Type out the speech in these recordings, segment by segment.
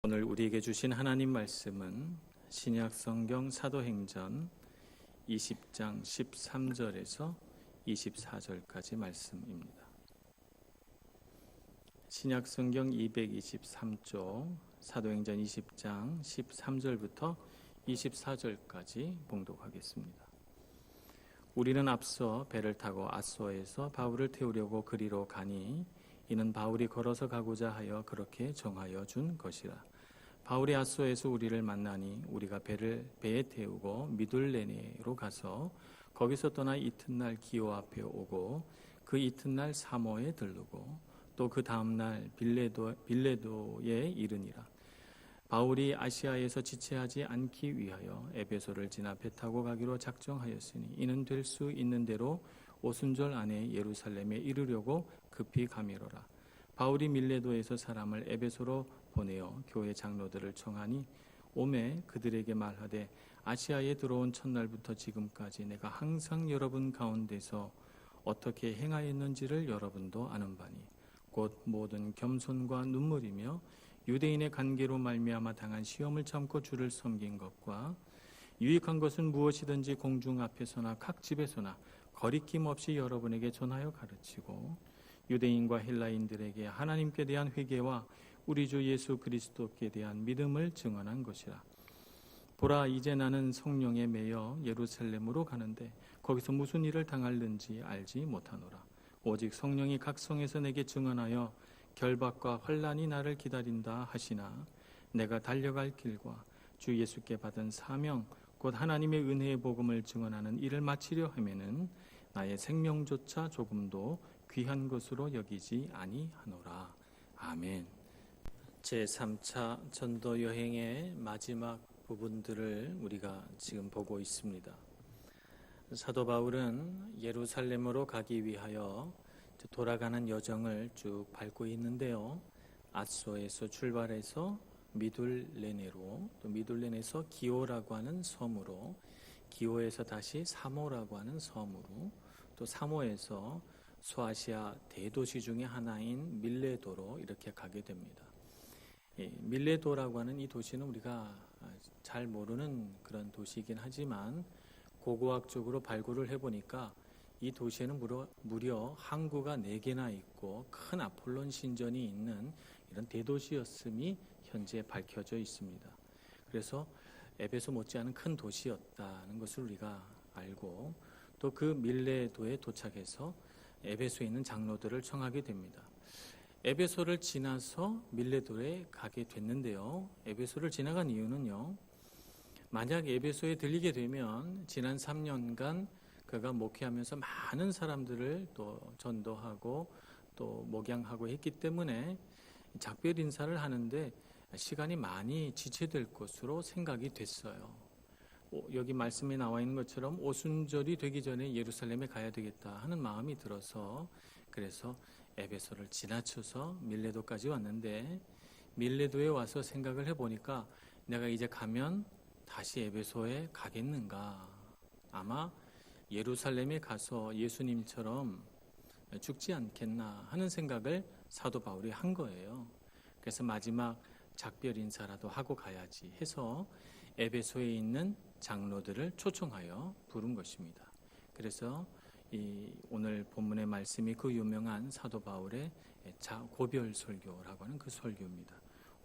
오늘 우리에게 주신 하나님 말씀은 신약 성경 사도행전 20장 13절에서 24절까지 말씀입니다. 신약 성경 223쪽 사도행전 20장 13절부터 24절까지 봉독하겠습니다. 우리는 앞서 배를 타고 앗소에서 바울을 태우려고 그리로 가니 이는 바울이 걸어서 가고자 하여 그렇게 정하여 준 것이라. 바울이 앗소에서 우리를 만나니 우리가 배에 태우고 미둘레네로 가서 거기서 떠나 이튿날 기오 앞에 오고 그 이튿날 사모에 들르고 또 그 다음날 빌레도에 이르니라. 바울이 아시아에서 지체하지 않기 위하여 에베소를 지나 배 타고 가기로 작정하였으니 이는 될 수 있는 대로 오순절 안에 예루살렘에 이르려고 급히 가미로라. 바울이 밀레도에서 사람을 에베소로 보내어 교회 장로들을 청하니 오매 그들에게 말하되 아시아에 들어온 첫날부터 지금까지 내가 항상 여러분 가운데서 어떻게 행하였는지를 여러분도 아는 바니 곧 모든 겸손과 눈물이며 유대인의 관계로 말미암아 당한 시험을 참고 주를 섬긴 것과 유익한 것은 무엇이든지 공중 앞에서나 각 집에서나 거리낌 없이 여러분에게 전하여 가르치고 유대인과 헬라인들에게 하나님께 대한 회개와 우리 주 예수 그리스도께 대한 믿음을 증언한 것이라. 보라, 이제 나는 성령에 매여 예루살렘으로 가는데 거기서 무슨 일을 당할는지 알지 못하노라. 오직 성령이 각 성에서 내게 증언하여 결박과 환난이 나를 기다린다 하시나 내가 달려갈 길과 주 예수께 받은 사명 곧 하나님의 은혜의 복음을 증언하는 일을 마치려 하면은 나의 생명조차 조금도 귀한 것으로 여기지 아니하노라. 아멘. 제3차 전도 여행의 마지막 부분들을 우리가 지금 보고 있습니다. 사도 바울은 예루살렘으로 가기 위하여 돌아가는 여정을 쭉 밟고 있는데요. 앗소에서 출발해서 미둘레네로, 또 미둘레네에서 기오라고 하는 섬으로, 기오에서 다시 사모라고 하는 섬으로, 또 사모에서 소아시아 대도시 중에 하나인 밀레도로 이렇게 가게 됩니다. 밀레도라고 하는 이 도시는 우리가 잘 모르는 그런 도시이긴 하지만 고고학적으로 발굴을 해보니까 이 도시에는 무려 항구가 4개나 있고 큰 아폴론 신전이 있는 이런 대도시였음이 현재 밝혀져 있습니다. 그래서 에베소 못지않은 큰 도시였다는 것을 우리가 알고 또 그 밀레도에 도착해서 에베소에 있는 장로들을 청하게 됩니다. 에베소를 지나서 밀레도에 가게 됐는데요. 에베소를 지나간 이유는요. 만약 에베소에 들리게 되면 지난 3년간 그가 목회하면서 많은 사람들을 또 전도하고 또 목양하고 했기 때문에 작별 인사를 하는데 시간이 많이 지체될 것으로 생각이 됐어요. 여기 말씀에 나와 있는 것처럼 오순절이 되기 전에 예루살렘에 가야 되겠다 하는 마음이 들어서 그래서 에베소를 지나쳐서 밀레도까지 왔는데 밀레도에 와서 생각을 해보니까 내가 이제 가면 다시 에베소에 가겠는가? 아마 예루살렘에 가서 예수님처럼 죽지 않겠나 하는 생각을 사도 바울이 한 거예요. 그래서 마지막 작별 인사라도 하고 가야지 해서 에베소에 있는 장로들을 초청하여 부른 것입니다. 그래서 오늘 본문의 말씀이 그 유명한 사도 바울의 고별 설교라고 하는 그 설교입니다.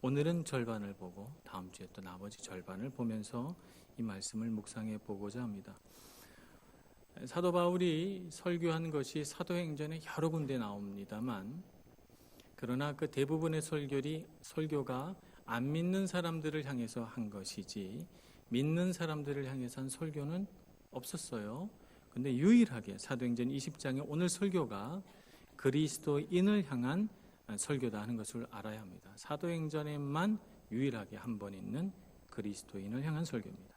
오늘은 절반을 보고 다음 주에 또 나머지 절반을 보면서 이 말씀을 묵상해 보고자 합니다. 사도 바울이 설교한 것이 사도행전에 여러 군데 나옵니다만 그러나 그 대부분의 설교가 안 믿는 사람들을 향해서 한 것이지 믿는 사람들을 향해서 한 설교는 없었어요. 근데 유일하게 사도행전 20장의 오늘 설교가 그리스도인을 향한 설교다 하는 것을 알아야 합니다. 사도행전에만 유일하게 한 번 있는 그리스도인을 향한 설교입니다.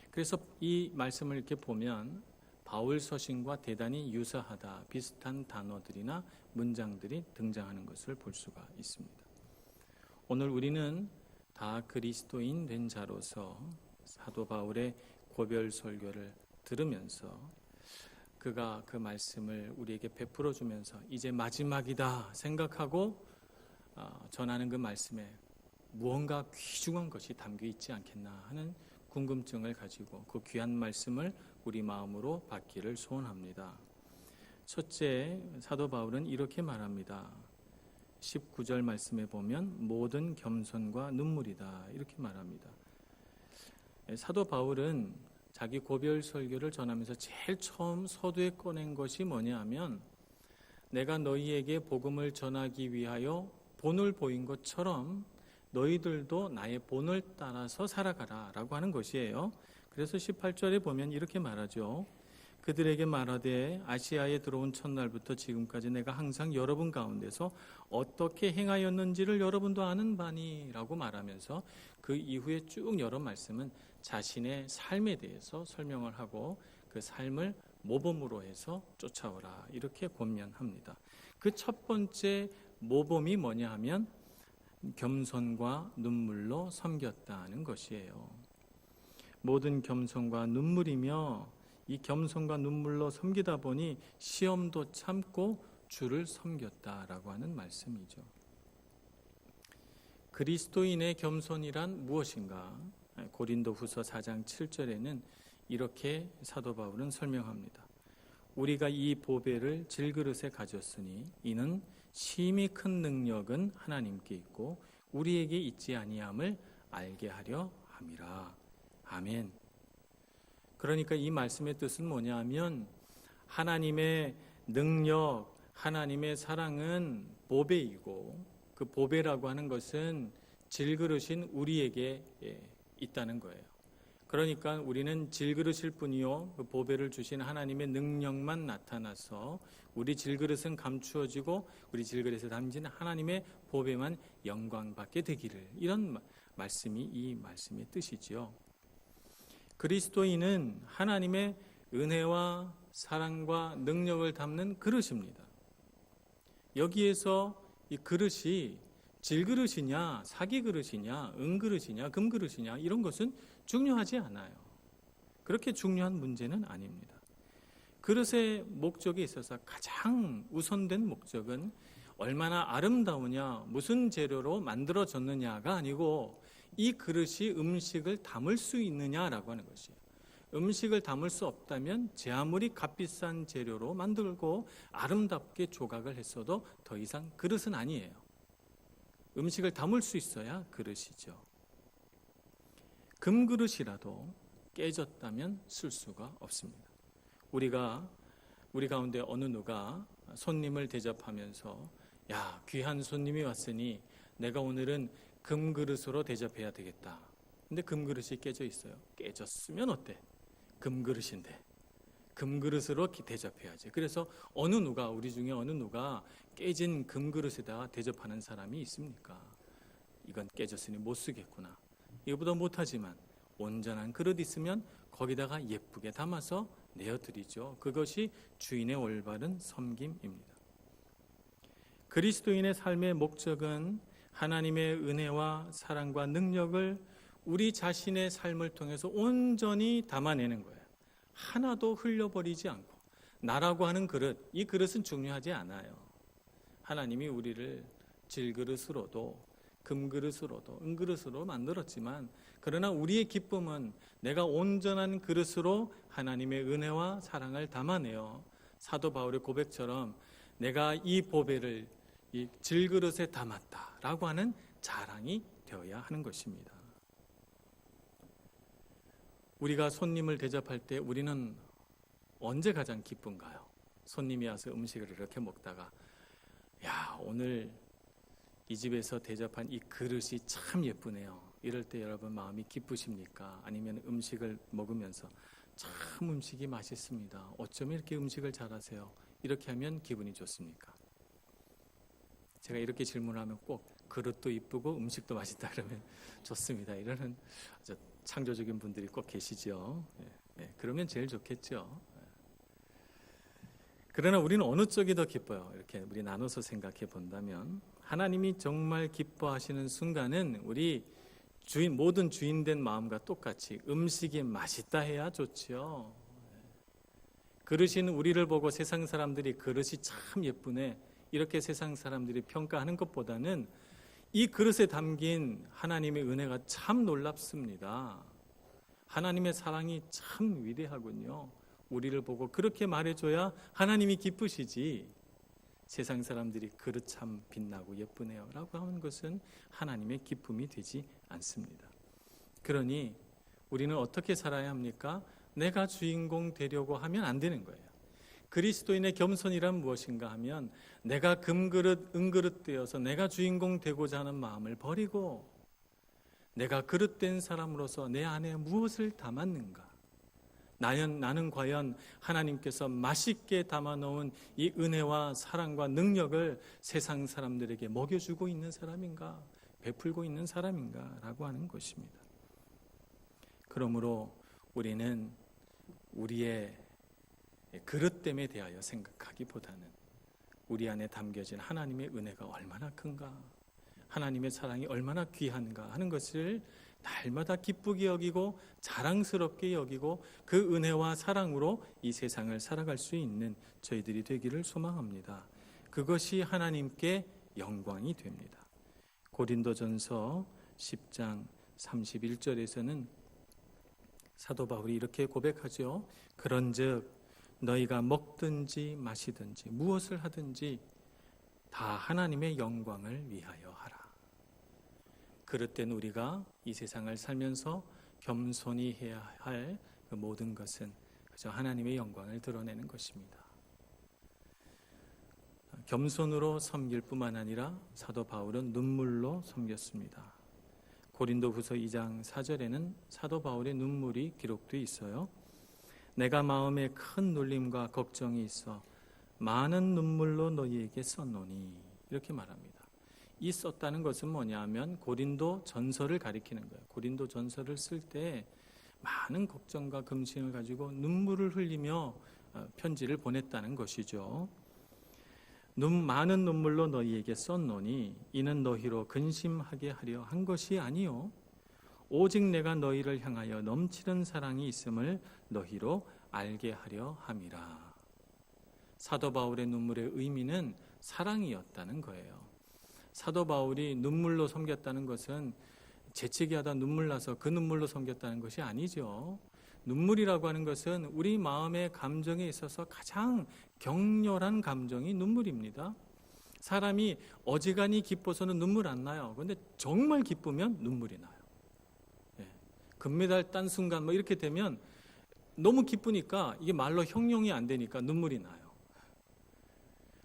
그래서 이 말씀을 이렇게 보면 바울 서신과 대단히 유사하다, 비슷한 단어들이나 문장들이 등장하는 것을 볼 수가 있습니다. 오늘 우리는 다 그리스도인 된 자로서 사도 바울의 고별 설교를 들으면서 그가 그 말씀을 우리에게 베풀어 주면서 이제 마지막이다 생각하고 전하는 그 말씀에 무언가 귀중한 것이 담겨 있지 않겠나 하는 궁금증을 가지고 그 귀한 말씀을 우리 마음으로 받기를 소원합니다. 첫째, 사도 바울은 이렇게 말합니다. 19절 말씀에 보면 모든 겸손과 눈물이다 이렇게 말합니다. 사도 바울은 자기 고별 설교를 전하면서 제일 처음 서두에 꺼낸 것이 뭐냐 하면 내가 너희에게 복음을 전하기 위하여 본을 보인 것처럼 너희들도 나의 본을 따라서 살아가라 라고 하는 것이에요. 그래서 18절에 보면 이렇게 말하죠. 그들에게 말하되 아시아에 들어온 첫날부터 지금까지 내가 항상 여러분 가운데서 어떻게 행하였는지를 여러분도 아는 바니 라고 말하면서 그 이후에 쭉 여러 말씀은 자신의 삶에 대해서 설명을 하고 그 삶을 모범으로 해서 쫓아오라 이렇게 권면합니다. 그 첫 번째 모범이 뭐냐 하면 겸손과 눈물로 섬겼다는 것이에요. 모든 겸손과 눈물이며 이 겸손과 눈물로 섬기다 보니 시험도 참고 주를 섬겼다라고 하는 말씀이죠. 그리스도인의 겸손이란 무엇인가? 고린도후서 4장 7절에는 이렇게 사도 바울은 설명합니다. 우리가 이 보배를 질그릇에 가졌으니 이는 심히 큰 능력은 하나님께 있고 우리에게 있지 아니함을 알게 하려 함이라. 아멘. 그러니까 이 말씀의 뜻은 뭐냐 하면 하나님의 능력, 하나님의 사랑은 보배이고 그 보배라고 하는 것은 질그릇인 우리에게 있다는 거예요. 그러니까 우리는 질그릇일 뿐이요 그 보배를 주신 하나님의 능력만 나타나서 우리 질그릇은 감추어지고 우리 질그릇에 담긴 하나님의 보배만 영광받게 되기를, 이런 말씀이 이 말씀의 뜻이지요. 그리스도인은 하나님의 은혜와 사랑과 능력을 담는 그릇입니다. 여기에서 이 그릇이 질그릇이냐 사기 그릇이냐 은그릇이냐 금그릇이냐 이런 것은 중요하지 않아요. 그렇게 중요한 문제는 아닙니다. 그릇의 목적에 있어서 가장 우선된 목적은 얼마나 아름다우냐, 무슨 재료로 만들어졌느냐가 아니고 이 그릇이 음식을 담을 수 있느냐라고 하는 것이에요. 음식을 담을 수 없다면 제 아무리 값비싼 재료로 만들고 아름답게 조각을 했어도 더 이상 그릇은 아니에요. 음식을 담을 수 있어야 그릇이죠. 금그릇이라도 깨졌다면 쓸 수가 없습니다. 우리 가운데 어느 누가 손님을 대접하면서 야, 귀한 손님이 왔으니 내가 오늘은 금그릇으로 대접해야 되겠다. 근데 금그릇이 깨져 있어요. 깨졌으면 어때? 금그릇인데 금그릇으로 대접해야지. 그래서 우리 중에 어느 누가 깨진 금그릇에다가 대접하는 사람이 있습니까? 이건 깨졌으니 못 쓰겠구나. 이거보다 못하지만 온전한 그릇 있으면 거기다가 예쁘게 담아서 내어드리죠. 그것이 주인의 올바른 섬김입니다. 그리스도인의 삶의 목적은 하나님의 은혜와 사랑과 능력을 우리 자신의 삶을 통해서 온전히 담아내는 거예요. 하나도 흘려버리지 않고. 나라고 하는 그릇, 이 그릇은 중요하지 않아요. 하나님이 우리를 질그릇으로도 금그릇으로도 은그릇으로 만들었지만 그러나 우리의 기쁨은 내가 온전한 그릇으로 하나님의 은혜와 사랑을 담아내어 사도 바울의 고백처럼 내가 이 보배를 이 질그릇에 담았다라고 하는 자랑이 되어야 하는 것입니다. 우리가 손님을 대접할 때 우리는 언제 가장 기쁜가요? 손님이 와서 음식을 이렇게 먹다가 야, 오늘 이 집에서 대접한 이 그릇이 참 예쁘네요. 이럴 때 여러분 마음이 기쁘십니까? 아니면 음식을 먹으면서 참 음식이 맛있습니다. 어쩜 이렇게 음식을 잘하세요? 이렇게 하면 기분이 좋습니까? 제가 이렇게 질문하면 꼭 그릇도 이쁘고 음식도 맛있다 그러면 좋습니다. 이러는 아주 창조적인 분들이 꼭 계시죠. 그러면 제일 좋겠죠. 그러나 우리는 어느 쪽이 더 기뻐요? 이렇게 우리 나눠서 생각해 본다면 하나님이 정말 기뻐하시는 순간은 우리 모든 주인된 마음과 똑같이 음식이 맛있다 해야 좋죠. 그릇인 우리를 보고 세상 사람들이 그릇이 참 예쁘네 이렇게 세상 사람들이 평가하는 것보다는 이 그릇에 담긴 하나님의 은혜가 참 놀랍습니다. 하나님의 사랑이 참 위대하군요. 우리를 보고 그렇게 말해줘야 하나님이 기쁘시지, 세상 사람들이 그릇 참 빛나고 예쁘네요 라고 하는 것은 하나님의 기쁨이 되지 않습니다. 그러니 우리는 어떻게 살아야 합니까? 내가 주인공 되려고 하면 안 되는 거예요. 그리스도인의 겸손이란 무엇인가 하면 내가 금그릇 은그릇 되어서 내가 주인공 되고자 하는 마음을 버리고 내가 그릇된 사람으로서 내 안에 무엇을 담았는가, 나는 과연 하나님께서 맛있게 담아놓은 이 은혜와 사랑과 능력을 세상 사람들에게 먹여주고 있는 사람인가, 베풀고 있는 사람인가 라고 하는 것입니다. 그러므로 우리는 우리의 그릇됨에 대하여 생각하기보다는 우리 안에 담겨진 하나님의 은혜가 얼마나 큰가, 하나님의 사랑이 얼마나 귀한가 하는 것을 날마다 기쁘게 여기고 자랑스럽게 여기고 그 은혜와 사랑으로 이 세상을 살아갈 수 있는 저희들이 되기를 소망합니다. 그것이 하나님께 영광이 됩니다. 고린도전서 10장 31절에서는 사도 바울이 이렇게 고백하죠. 그런즉 너희가 먹든지 마시든지 무엇을 하든지 다 하나님의 영광을 위하여 하라. 그릇된 우리가 이 세상을 살면서 겸손히 해야 할 그 모든 것은 그저 하나님의 영광을 드러내는 것입니다. 겸손으로 섬길 뿐만 아니라 사도 바울은 눈물로 섬겼습니다. 고린도후서 2장 4절에는 사도 바울의 눈물이 기록되어 있어요. 내가 마음에 큰 눌림과 걱정이 있어 많은 눈물로 너희에게 썼노니, 이렇게 말합니다. 이 썼다는 것은 뭐냐 하면 고린도 전서를 가리키는 거예요. 고린도 전서를 쓸 때 많은 걱정과 금심을 가지고 눈물을 흘리며 편지를 보냈다는 것이죠. 많은 눈물로 너희에게 썼노니 이는 너희로 근심하게 하려 한 것이 아니요 오직 내가 너희를 향하여 넘치는 사랑이 있음을 너희로 알게 하려 함이라. 사도 바울의 눈물의 의미는 사랑이었다는 거예요. 사도 바울이 눈물로 섬겼다는 것은 재채기하다 눈물 나서 그 눈물로 섬겼다는 것이 아니죠. 눈물이라고 하는 것은 우리 마음의 감정에 있어서 가장 격렬한 감정이 눈물입니다. 사람이 어지간히 기뻐서는 눈물 안 나요. 그런데 정말 기쁘면 눈물이 나요. 금메달 딴 순간 뭐 이렇게 되면 너무 기쁘니까 이게 말로 형용이 안 되니까 눈물이 나요.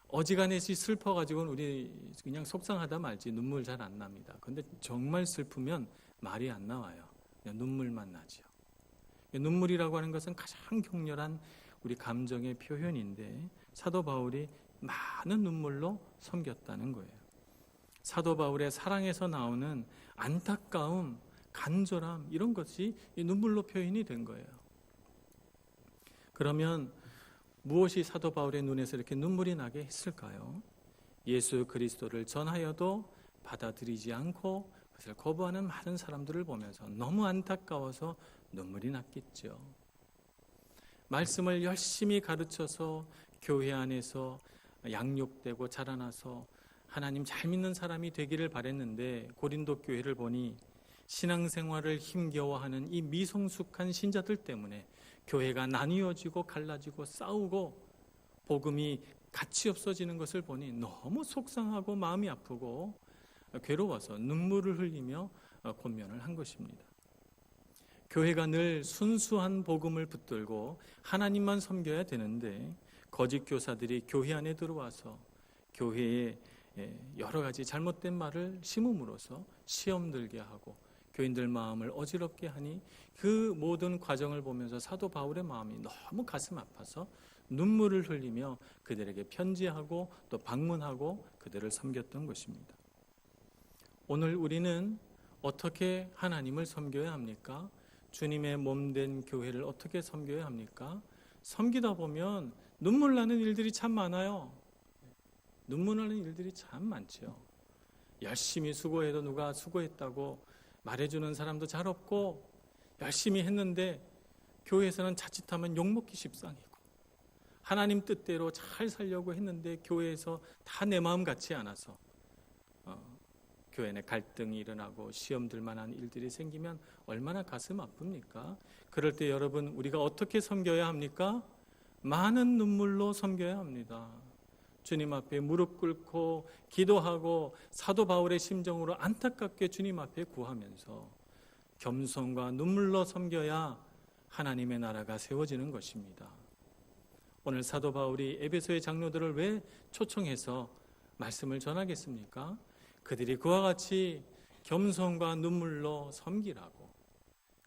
어지간히 슬퍼가지고는 우리 그냥 속상하다 말지 눈물 잘 안 납니다. 그런데 정말 슬프면 말이 안 나와요. 그냥 눈물만 나죠. 눈물이라고 하는 것은 가장 격렬한 우리 감정의 표현인데 사도 바울이 많은 눈물로 섬겼다는 거예요. 사도 바울의 사랑에서 나오는 안타까움, 간절함, 이런 것이 이 눈물로 표현이 된 거예요. 그러면 무엇이 사도 바울의 눈에서 이렇게 눈물이 나게 했을까요? 예수 그리스도를 전하여도 받아들이지 않고 그것을 거부하는 많은 사람들을 보면서 너무 안타까워서 눈물이 났겠죠. 말씀을 열심히 가르쳐서 교회 안에서 양육되고 자라나서 하나님 잘 믿는 사람이 되기를 바랬는데 고린도 교회를 보니 신앙생활을 힘겨워하는 이 미성숙한 신자들 때문에 교회가 나뉘어지고 갈라지고 싸우고 복음이 가치 없어지는 것을 보니 너무 속상하고 마음이 아프고 괴로워서 눈물을 흘리며 권면을 한 것입니다. 교회가 늘 순수한 복음을 붙들고 하나님만 섬겨야 되는데 거짓 교사들이 교회 안에 들어와서 교회에 여러 가지 잘못된 말을 심음으로써 시험 들게 하고 교인들 마음을 어지럽게 하니 그 모든 과정을 보면서 사도 바울의 마음이 너무 가슴 아파서 눈물을 흘리며 그들에게 편지하고 또 방문하고 그들을 섬겼던 것입니다. 오늘 우리는 어떻게 하나님을 섬겨야 합니까? 주님의 몸된 교회를 어떻게 섬겨야 합니까? 섬기다 보면 눈물 나는 일들이 참 많아요. 눈물 나는 일들이 참 많죠. 열심히 수고해도 누가 수고했다고 말해주는 사람도 잘 없고, 열심히 했는데 교회에서는 자칫하면 욕먹기 십상이고, 하나님 뜻대로 잘 살려고 했는데 교회에서 다 내 마음 같지 않아서 교회 내 갈등이 일어나고 시험들 만한 일들이 생기면 얼마나 가슴 아픕니까? 그럴 때 여러분, 우리가 어떻게 섬겨야 합니까? 많은 눈물로 섬겨야 합니다. 주님 앞에 무릎 꿇고 기도하고 사도 바울의 심정으로 안타깝게 주님 앞에 구하면서 겸손과 눈물로 섬겨야 하나님의 나라가 세워지는 것입니다. 오늘 사도 바울이 에베소의 장로들을 왜 초청해서 말씀을 전하겠습니까? 그들이 그와 같이 겸손과 눈물로 섬기라고,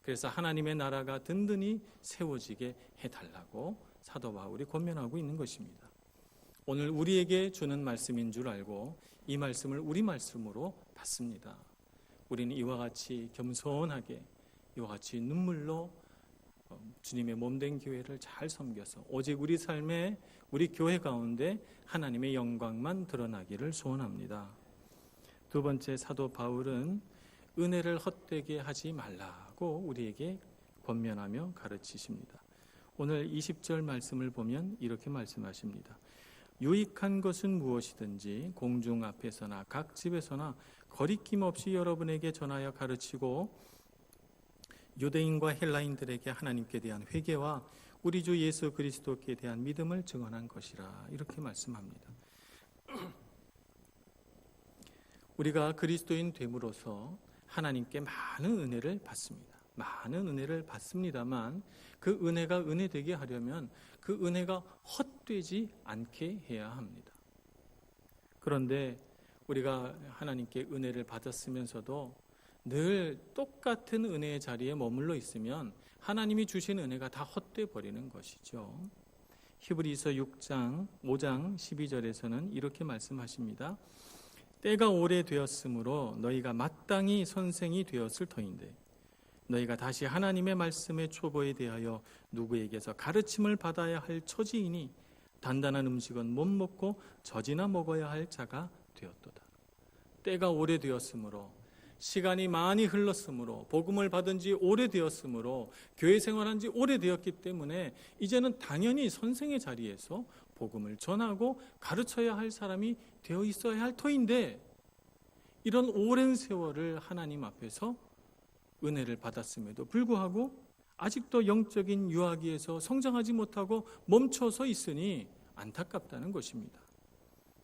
그래서 하나님의 나라가 든든히 세워지게 해달라고 사도 바울이 권면하고 있는 것입니다. 오늘 우리에게 주는 말씀인 줄 알고 이 말씀을 우리 말씀으로 받습니다. 우리는 이와 같이 겸손하게, 이와 같이 눈물로 주님의 몸된 교회를 잘 섬겨서 오직 우리 삶에, 우리 교회 가운데 하나님의 영광만 드러나기를 소원합니다. 두 번째, 사도 바울은 은혜를 헛되게 하지 말라고 우리에게 권면하며 가르치십니다. 오늘 20절 말씀을 보면 이렇게 말씀하십니다. 유익한 것은 무엇이든지 공중 앞에서나 각 집에서나 거리낌 없이 여러분에게 전하여 가르치고 유대인과 헬라인들에게 하나님께 대한 회개와 우리 주 예수 그리스도께 대한 믿음을 증언한 것이라, 이렇게 말씀합니다. 우리가 그리스도인 됨으로써 하나님께 많은 은혜를 받습니다. 많은 은혜를 받습니다만 그 은혜가 은혜되게 하려면 그 은혜가 헛되지 않게 해야 합니다. 그런데 우리가 하나님께 은혜를 받았으면서도 늘 똑같은 은혜의 자리에 머물러 있으면 하나님이 주신 은혜가 다 헛돼 버리는 것이죠. 히브리서 5장 12절에서는 이렇게 말씀하십니다. 때가 오래되었으므로 너희가 마땅히 선생이 되었을 터인데 너희가 다시 하나님의 말씀의 초보에 대하여 누구에게서 가르침을 받아야 할 처지이니 단단한 음식은 못 먹고 젖이나 먹어야 할 자가 되었도다. 때가 오래되었으므로, 시간이 많이 흘렀으므로, 복음을 받은 지 오래되었으므로, 교회 생활한 지 오래되었기 때문에 이제는 당연히 선생의 자리에서 복음을 전하고 가르쳐야 할 사람이 되어 있어야 할 터인데, 이런 오랜 세월을 하나님 앞에서 은혜를 받았음에도 불구하고 아직도 영적인 유아기에서 성장하지 못하고 멈춰서 있으니 안타깝다는 것입니다.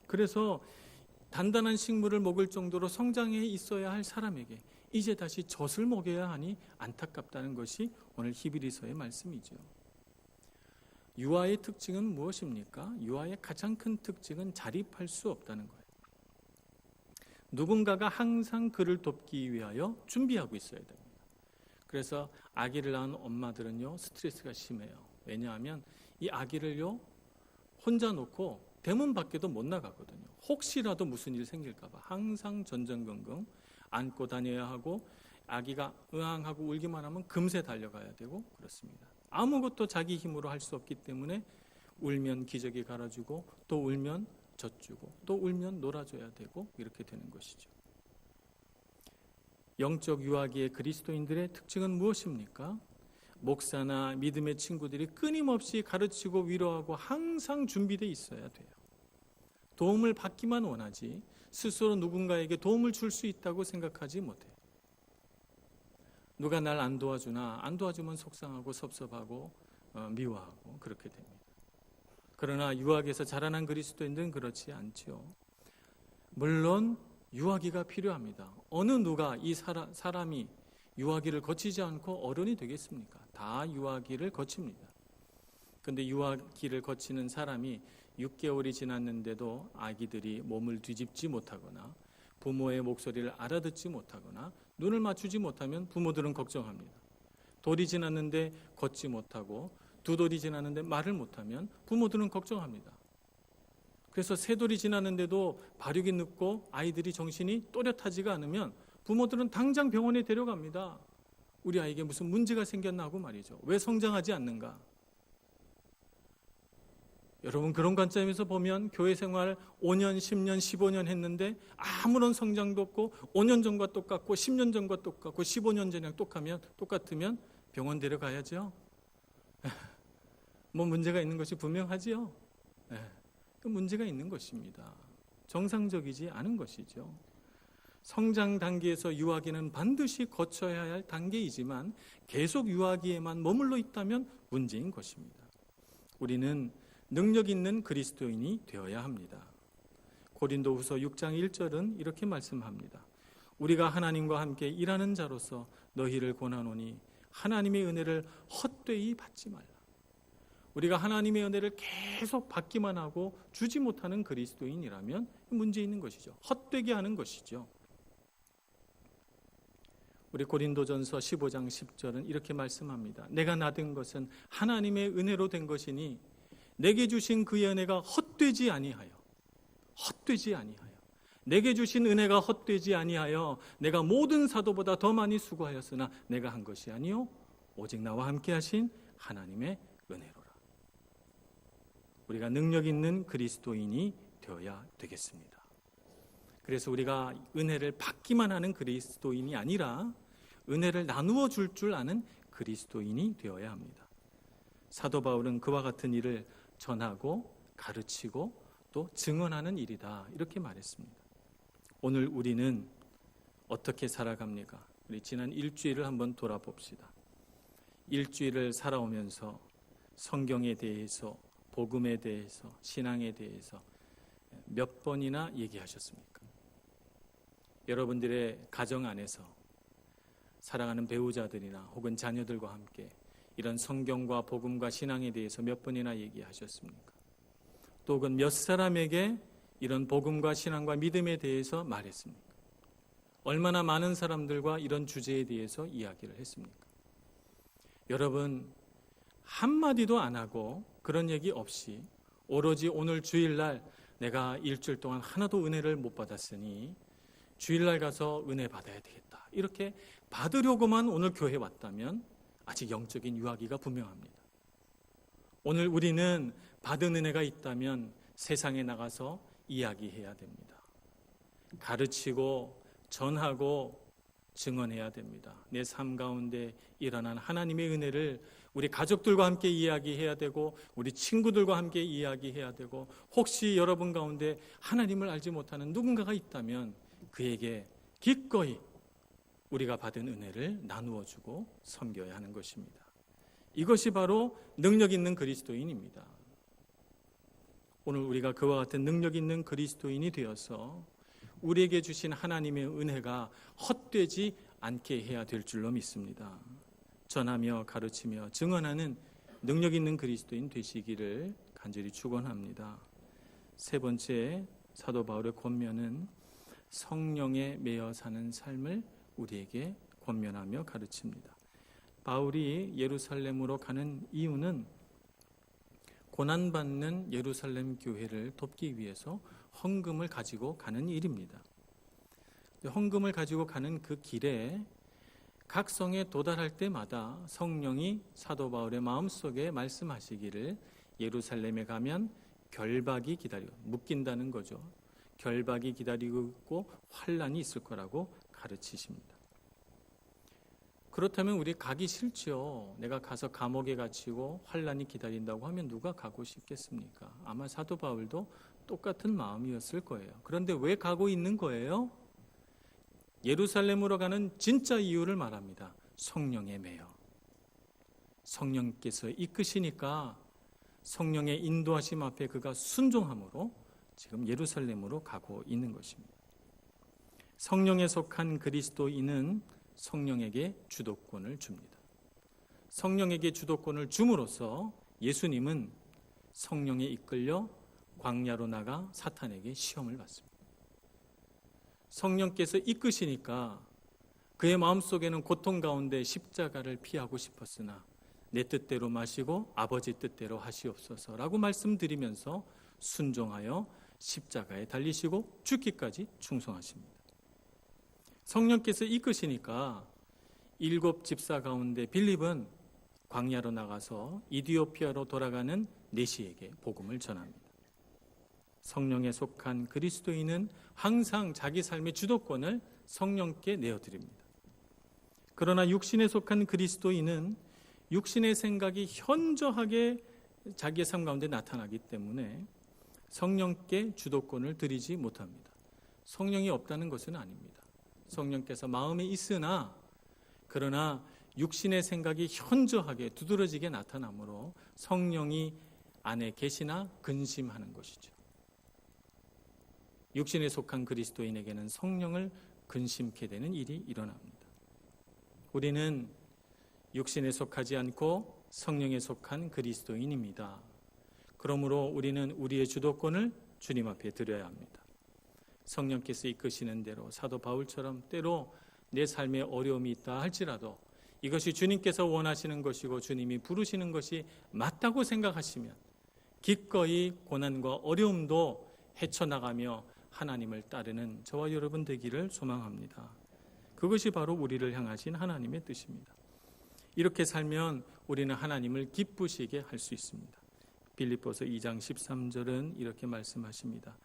그래서 단단한 식물을 먹을 정도로 성장해 있어야 할 사람에게 이제 다시 젖을 먹여야 하니 안타깝다는 것이 오늘 히브리서의 말씀이죠. 유아의 특징은 무엇입니까? 유아의 가장 큰 특징은 자립할 수 없다는 거예요. 누군가가 항상 그를 돕기 위하여 준비하고 있어야 됩니다. 그래서 아기를 낳은 엄마들은요, 스트레스가 심해요. 왜냐하면 이 아기를요, 혼자 놓고 대문 밖에도 못 나가거든요. 혹시라도 무슨 일 생길까 봐 항상 전전긍긍 안고 다녀야 하고, 아기가 으앙하고 울기만 하면 금세 달려가야 되고 그렇습니다. 아무것도 자기 힘으로 할 수 없기 때문에 울면 기저귀 갈아주고, 또 울면 젖주고, 또 울면 놀아줘야 되고, 이렇게 되는 것이죠. 영적 유아기의 그리스도인들의 특징은 무엇입니까? 목사나 믿음의 친구들이 끊임없이 가르치고 위로하고 항상 준비되어 있어야 돼요. 도움을 받기만 원하지 스스로 누군가에게 도움을 줄 수 있다고 생각하지 못해요. 누가 날 안 도와주나, 안 도와주면 속상하고 섭섭하고 미워하고 그렇게 됩니다. 그러나 유아기에서 자라난 그리스도인들은 그렇지 않죠. 물론 유아기가 필요합니다. 어느 누가 이 사람이 유아기를 거치지 않고 어른이 되겠습니까? 다 유아기를 거칩니다. 근데 유아기를 거치는 사람이 6개월이 지났는데도 아기들이 몸을 뒤집지 못하거나 부모의 목소리를 알아듣지 못하거나 눈을 맞추지 못하면 부모들은 걱정합니다. 돌이 지났는데 걷지 못하고 두 돌이 지났는데 말을 못하면 부모들은 걱정합니다. 그래서 세 돌이 지났는데도 발육이 늦고 아이들이 정신이 또렷하지가 않으면 부모들은 당장 병원에 데려갑니다. 우리 아이에게 무슨 문제가 생겼나 하고 말이죠. 왜 성장하지 않는가? 여러분, 그런 관점에서 보면 교회 생활 5년, 10년, 15년 했는데 아무런 성장도 없고 5년 전과 똑같고 10년 전과 똑같고 15년 전이랑 똑같으면 병원 데려가야죠. 뭐 문제가 있는 것이 분명하지요. 문제가 있는 것입니다. 정상적이지 않은 것이죠. 성장 단계에서 유아기는 반드시 거쳐야 할 단계이지만 계속 유아기에만 머물러 있다면 문제인 것입니다. 우리는 능력 있는 그리스도인이 되어야 합니다. 고린도후서 6장 1절은 이렇게 말씀합니다. 우리가 하나님과 함께 일하는 자로서 너희를 권하노니 하나님의 은혜를 헛되이 받지 말라. 우리가 하나님의 은혜를 계속 받기만 하고 주지 못하는 그리스도인이라면 문제 있는 것이죠. 헛되게 하는 것이죠. 우리 고린도전서 15장 10절은 이렇게 말씀합니다. 내가 나된 것은 하나님의 은혜로 된 것이니 내게 주신 그의 은혜가 헛되지 아니하여 내게 주신 은혜가 헛되지 아니하여 내가 모든 사도보다 더 많이 수고하였으나 내가 한 것이 아니요 오직 나와 함께 하신 하나님의 은혜로라. 우리가 능력 있는 그리스도인이 되어야 되겠습니다. 그래서 우리가 은혜를 받기만 하는 그리스도인이 아니라 은혜를 나누어 줄 줄 아는 그리스도인이 되어야 합니다. 사도 바울은 그와 같은 일을 전하고 가르치고 또 증언하는 일이다 이렇게 말했습니다. 오늘 우리는 어떻게 살아갑니까? 우리 지난 일주일을 한번 돌아봅시다. 일주일을 살아오면서 성경에 대해서, 복음에 대해서, 신앙에 대해서 몇 번이나 얘기하셨습니까? 여러분들의 가정 안에서 사랑하는 배우자들이나 혹은 자녀들과 함께 이런 성경과 복음과 신앙에 대해서 몇 번이나 얘기하셨습니까? 또 혹은 몇 사람에게 이런 복음과 신앙과 믿음에 대해서 말했습니까? 얼마나 많은 사람들과 이런 주제에 대해서 이야기를 했습니까? 여러분, 한마디도 안 하고 그런 얘기 없이 오로지 오늘 주일날 내가 일주일 동안 하나도 은혜를 못 받았으니 주일날 가서 은혜 받아야 되겠다 이렇게 받으려고만 오늘 교회에 왔다면 아직 영적인 유아기가 분명합니다. 오늘 우리는 받은 은혜가 있다면 세상에 나가서 이야기해야 됩니다. 가르치고 전하고 증언해야 됩니다. 내 삶 가운데 일어난 하나님의 은혜를 우리 가족들과 함께 이야기해야 되고 우리 친구들과 함께 이야기해야 되고 혹시 여러분 가운데 하나님을 알지 못하는 누군가가 있다면 그에게 기꺼이 우리가 받은 은혜를 나누어 주고 섬겨야 하는 것입니다. 이것이 바로 능력 있는 그리스도인입니다. 오늘 우리가 그와 같은 능력 있는 그리스도인이 되어서 우리에게 주신 하나님의 은혜가 헛되지 않게 해야 될 줄로 믿습니다. 전하며 가르치며 증언하는 능력 있는 그리스도인 되시기를 간절히 축원합니다. 세 번째 사도 바울의 권면은 성령에 매여 사는 삶을 우리에게 권면하며 가르칩니다. 바울이 예루살렘으로 가는 이유는 고난받는 예루살렘 교회를 돕기 위해서 헌금을 가지고 가는 일입니다. 헌금을 가지고 가는 그 길에 각 성에 도달할 때마다 성령이 사도 바울의 마음속에 말씀하시기를 예루살렘에 가면 결박이 기다려 묶인다는 거죠. 결박이 기다리고 있고 환난이 있을 거라고 가르치십니다. 그렇다면 우리 가기 싫죠. 내가 가서 감옥에 갇히고 환난이 기다린다고 하면 누가 가고 싶겠습니까? 아마 사도 바울도 똑같은 마음이었을 거예요. 그런데 왜 가고 있는 거예요? 예루살렘으로 가는 진짜 이유를 말합니다. 성령에 매여. 성령께서 이끄시니까 성령의 인도하심 앞에 그가 순종함으로 지금 예루살렘으로 가고 있는 것입니다. 성령에 속한 그리스도인은 성령에게 주도권을 줍니다. 성령에게 주도권을 줌으로써 예수님은 성령에 이끌려 광야로 나가 사탄에게 시험을 받습니다. 성령께서 이끄시니까 그의 마음속에는 고통 가운데 십자가를 피하고 싶었으나 내 뜻대로 마시고 아버지 뜻대로 하시옵소서라고 말씀드리면서 순종하여 십자가에 달리시고 죽기까지 충성하십니다. 성령께서 이끄시니까 7 집사 가운데 빌립은 광야로 나가서 이디오피아로 돌아가는 내시에게 복음을 전합니다. 성령에 속한 그리스도인은 항상 자기 삶의 주도권을 성령께 내어드립니다. 그러나 육신에 속한 그리스도인은 육신의 생각이 현저하게 자기의 삶 가운데 나타나기 때문에 성령께 주도권을 드리지 못합니다. 성령이 없다는 것은 아닙니다. 성령께서 마음에 있으나 그러나 육신의 생각이 현저하게 두드러지게 나타나므로 성령이 안에 계시나 근심하는 것이죠. 육신에 속한 그리스도인에게는 성령을 근심케 되는 일이 일어납니다. 우리는 육신에 속하지 않고 성령에 속한 그리스도인입니다. 그러므로 우리는 우리의 주도권을 주님 앞에 드려야 합니다. 성령께서 이끄시는 대로 사도 바울처럼 때로 내 삶에 어려움이 있다 할지라도 이것이 주님께서 원하시는 것이고 주님이 부르시는 것이 맞다고 생각하시면 기꺼이 고난과 어려움도 헤쳐나가며 하나님을 따르는 저와 여러분 되기를 소망합니다. 그것이 바로 우리를 향하신 하나님의 뜻입니다. 이렇게 살면 우리는 하나님을 기쁘시게 할 수 있습니다. 빌립보서 2장 13절은 이렇게 말씀하십니다.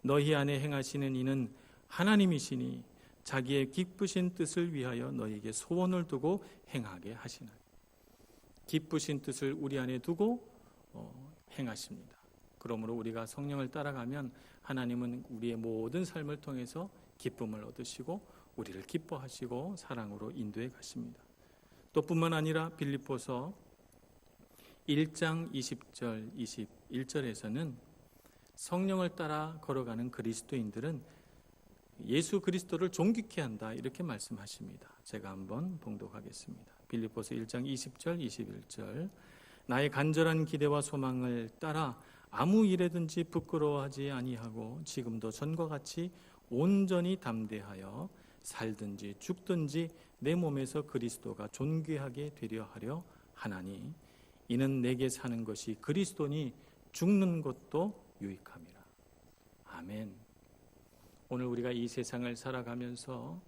너희 안에 행하시는 이는 하나님이시니 자기의 기쁘신 뜻을 위하여 너희에게 소원을 두고 행하게 하시나니. 기쁘신 뜻을 우리 안에 두고 행하십니다. 그러므로 우리가 성령을 따라가면 하나님은 우리의 모든 삶을 통해서 기쁨을 얻으시고 우리를 기뻐하시고 사랑으로 인도해 가십니다. 또 뿐만 아니라 빌립보서 1장 20절 21절에서는 성령을 따라 걸어가는 그리스도인들은 예수 그리스도를 존귀케 한다 이렇게 말씀하십니다. 제가 한번 봉독하겠습니다. 빌립보서 1장 20절 21절 나의 간절한 기대와 소망을 따라 아무 일에든지 부끄러워하지 아니하고 지금도 전과 같이 온전히 담대하여 살든지 죽든지 내 몸에서 그리스도가 존귀하게 되려 하려 하나니 이는 내게 사는 것이 그리스도니 죽는 것도 유익함이라. 아멘. 오늘 우리가 이 세상을 살아가면서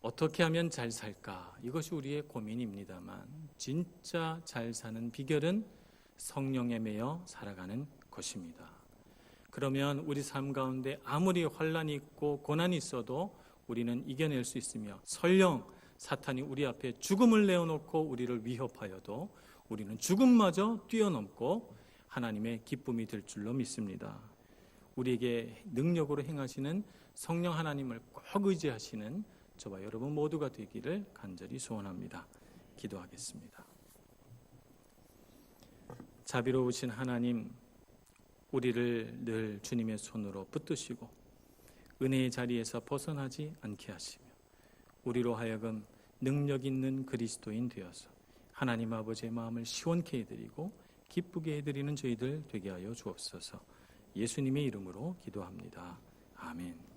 어떻게 하면 잘 살까? 이것이 우리의 고민입니다만 진짜 잘 사는 비결은 성령에 매여 살아가는 것입니다. 그러면 우리 삶 가운데 아무리 환난이 있고 고난이 있어도 우리는 이겨낼 수 있으며 설령 사탄이 우리 앞에 죽음을 내어놓고 우리를 위협하여도 우리는 죽음마저 뛰어넘고 하나님의 기쁨이 될 줄로 믿습니다. 우리에게 능력으로 행하시는 성령 하나님을 꼭 의지하시는 저와 여러분 모두가 되기를 간절히 소원합니다. 기도하겠습니다. 자비로우신 하나님, 우리를 늘 주님의 손으로 붙드시고 은혜의 자리에서 벗어나지 않게 하시며 우리로 하여금 능력 있는 그리스도인 되어서 하나님 아버지의 마음을 시원케 해드리고 기쁘게 해드리는 저희들 되게 하여 주옵소서. 예수님의 이름으로 기도합니다. 아멘.